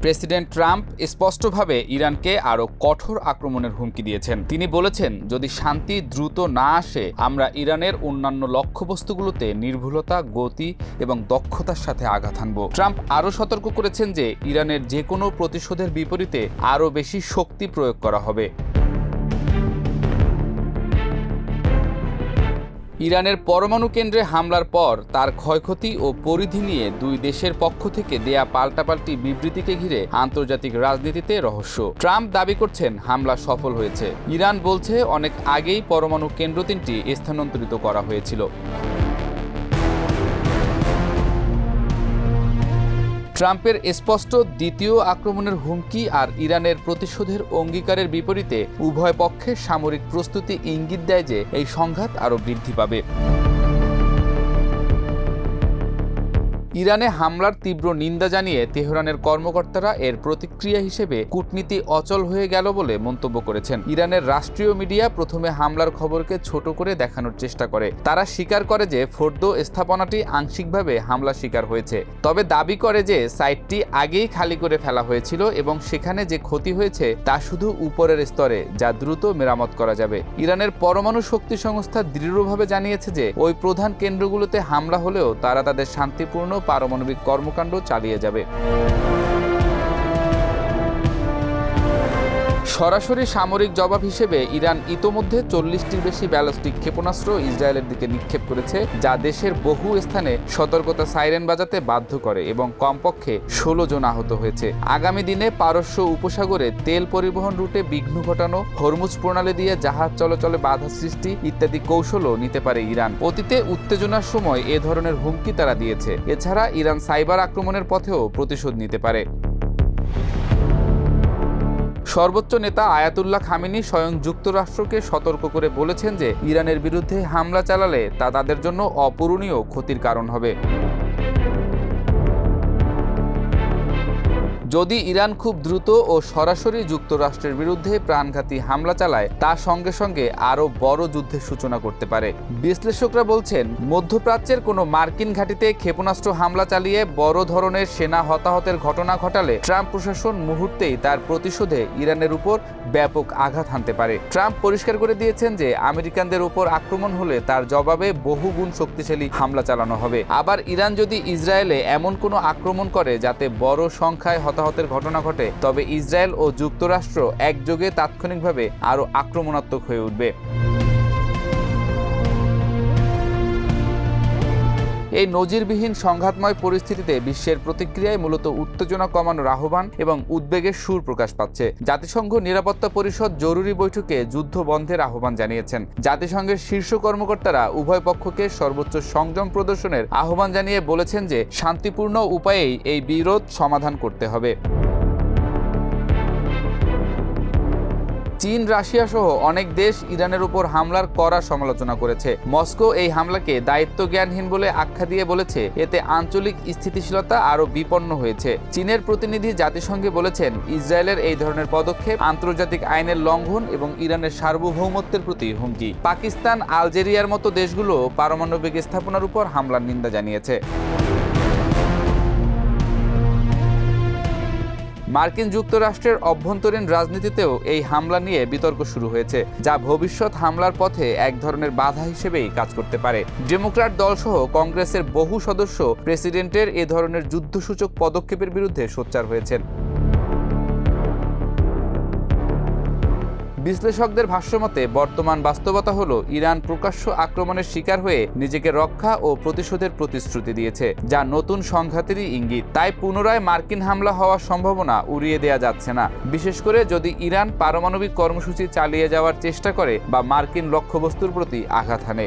President Trump স্পষ্টভাবে ইরানকে আরও কঠোর আক্রমণের হুমকি দিয়েছেন। তিনি বলেছেন, যদি শান্তি দ্রুত না আসে, আমরা ইরানের অন্যান্য লক্ষ্যবস্তুগুলোতে নির্ভুলতা, গতি এবং দক্ষতার সাথে আঘাত হানব। ট্রাম্প আরও সতর্ক করেছেন যে ইরানের যে কোনো প্রতিশোধের বিপরীতে আরও বেশি শক্তি প্রয়োগ করা হবে। ইরানের পরমাণু কেন্দ্রে হামলার পর তার ক্ষয়ক্ষতি ও পরিধি নিয়ে দুই দেশের পক্ষ থেকে দেয়া পাল্টাপাল্টি বিবৃতিকে ঘিরে আন্তর্জাতিক রাজনীতিতে রহস্য। ট্রাম্প দাবি করছেন হামলা সফল হয়েছে। ইরান বলছে অনেক আগেই পরমাণু কেন্দ্র তিনটি স্থানান্তরিত করা হয়েছিল। ট্রাম্পের স্পষ্ট দ্বিতীয় আক্রমণের হুমকি আর ইরানের প্রতিশোধের অঙ্গীকারের বিপরীতে উভয় পক্ষের সামরিক প্রস্তুতি ইঙ্গিত দেয় যে এই সংঘাত আরও বৃদ্ধি পাবে। ইরানে হামলার তীব্র নিন্দা জানিয়ে তেহরানের কর্মকর্তারা এর প্রতিক্রিয়া হিসেবে কূটনীতি অচল হয়ে গেল বলে মন্তব্য করেছেন। ইরানের রাষ্ট্রীয় মিডিয়া প্রথমে হামলার খবরকে ছোট করে দেখানোর চেষ্টা করে। তারা স্বীকার করে যে ফোর্দো স্থাপনাটি আংশিকভাবে হামলা শিকার হয়েছে, তবে দাবি করে যে সাইটটি আগেই খালি করে ফেলা হয়েছিল এবং সেখানে যে ক্ষতি হয়েছে তা শুধু উপরের স্তরে, যা দ্রুত মেরামত করা যাবে। ইরানের পরমাণু শক্তি সংস্থা দৃঢ়ভাবে জানিয়েছে যে ওই প্রধান কেন্দ্রগুলোতে হামলা হলেও তারা তাদের শান্তিপূর্ণ পারমাণবিক কর্মকাণ্ড চালিয়ে যাবে। সরাসরি সামরিক জবাব হিসেবে ইরান ইতোমধ্যে 40টির বেশি ব্যালিস্টিক ক্ষেপণাস্ত্র ইসরায়েলের দিকে নিক্ষেপ করেছে, যা দেশের বহু স্থানে সতর্কতা সাইরেন বাজাতে বাধ্য করে এবং কমপক্ষে 16 জন আহত হয়েছে। আগামী দিনে পারস্য উপসাগরে তেল পরিবহন রুটে বিঘ্ন ঘটানো, হরমুজ প্রণালী দিয়ে জাহাজ চলাচলে বাধা সৃষ্টি ইত্যাদি কৌশলও নিতে পারে ইরান। অতীতে উত্তেজনার সময় এ ধরনের হুমকি তারা দিয়েছে। এছাড়া ইরান সাইবার আক্রমণের পথেও প্রতিশোধ নিতে পারে। সর্বোচ্চ নেতা আয়াতুল্লাহ খামেনি স্বয়ং যুক্তরাষ্ট্রকে সতর্ক করে বলেছেন যে ইরানের বিরুদ্ধে হামলা চালালে তা তাদের জন্য অপূরণীয় ক্ষতির কারণ হবে। যদি ইরান খুব দ্রুত ও সরাসরি যুক্তরাষ্ট্রের বিরুদ্ধে প্রাণঘাতী হামলা চালায়, তার সঙ্গে সঙ্গে আরও বড় যুদ্ধের সূচনা করতে পারে। বিশ্লেষকরা বলছেন, মধ্যপ্রাচ্যের কোনো মার্কিন ঘাঁটিতে ক্ষেপণাস্ত্র হামলা চালিয়ে বড় ধরনের সেনা হতাহতের ঘটনা ঘটালে ট্রাম্প প্রশাসন মুহূর্তেই তার প্রতিশোধে ইরানের উপর ব্যাপক আঘাত হানতে পারে। ট্রাম্প পরিষ্কার করে দিয়েছেন যে আমেরিকানদের উপর আক্রমণ হলে তার জবাবে বহুগুণ শক্তিশালী হামলা চালানো হবে। আবার ইরান যদি ইসরায়েলে এমন কোনো আক্রমণ করে যাতে বড় সংখ্যায় হতাহতের ঘটনা ঘটে, তবে ইসরায়েল ও যুক্তরাষ্ট্র একযোগে তাৎক্ষণিকভাবে আরও আক্রমণাত্মক হয়ে উঠবে। এই নজিরবিহীন সংঘাতময় পরিস্থিতিতে বিশ্বের প্রতিক্রিয়ায় মূলত উত্তেজনা কমানোর আহ্বান এবং উদ্বেগের সুর প্রকাশ পাচ্ছে। জাতিসংঘ নিরাপত্তা পরিষদ জরুরি বৈঠকে যুদ্ধ বন্ধের আহ্বান জানিয়েছেন। জাতিসংঘের শীর্ষ কর্মকর্তারা উভয় পক্ষকে সর্বোচ্চ সংযম প্রদর্শনের আহ্বান জানিয়ে বলেছেন যে শান্তিপূর্ণ উপায়েই এই বিরোধ সমাধান করতে হবে। চীন, রাশিয়া সহ অনেক দেশ ইরানের উপর হামলার কড়া সমালোচনা করেছে। মস্কো এই হামলাকে দায়িত্বজ্ঞানহীন বলে আখ্যা দিয়ে বলেছে এতে আঞ্চলিক স্থিতিশীলতা আরও বিপন্ন হয়েছে। চীনের প্রতিনিধি জাতিসংঘে বলেছেন, ইসরায়েলের এই ধরনের পদক্ষেপ আন্তর্জাতিক আইনের লঙ্ঘন এবং ইরানের সার্বভৌমত্বের প্রতি হুমকি। পাকিস্তান, আলজেরিয়ার মতো দেশগুলো পারমাণবিক স্থাপনার উপর হামলার নিন্দা জানিয়েছে। মার্কিন যুক্তরাষ্ট্রের অভ্যন্তরীণ রাজনীতিতেও এই হামলা নিয়ে বিতর্ক শুরু হয়েছে, যা ভবিষ্যৎ হামলার পথে এক ধরনের বাধা হিসেবেই কাজ করতে পারে। ডেমোক্র্যাট দলসহ কংগ্রেসের বহু সদস্য প্রেসিডেন্টের এ ধরনের যুদ্ধসূচক পদক্ষেপের বিরুদ্ধে সোচ্চার হয়েছেন। বিশ্লেষকদের ভাষ্যমতে বর্তমান বাস্তবতা হলো ইরান প্রকাশ্য আক্রমণের শিকার হয়ে নিজেকে রক্ষা ও প্রতিশোধের প্রতিশ্রুতি দিয়েছে, যা নতুন সংঘাতেরই ইঙ্গিত। তাই পুনরায় মার্কিন হামলা হওয়ার সম্ভাবনা উড়িয়ে দেওয়া যাচ্ছে না, বিশেষ করে যদি ইরান পারমাণবিক কর্মসূচি চালিয়ে যাওয়ার চেষ্টা করে বা মার্কিন লক্ষ্যবস্তুর প্রতি আঘাত হানে।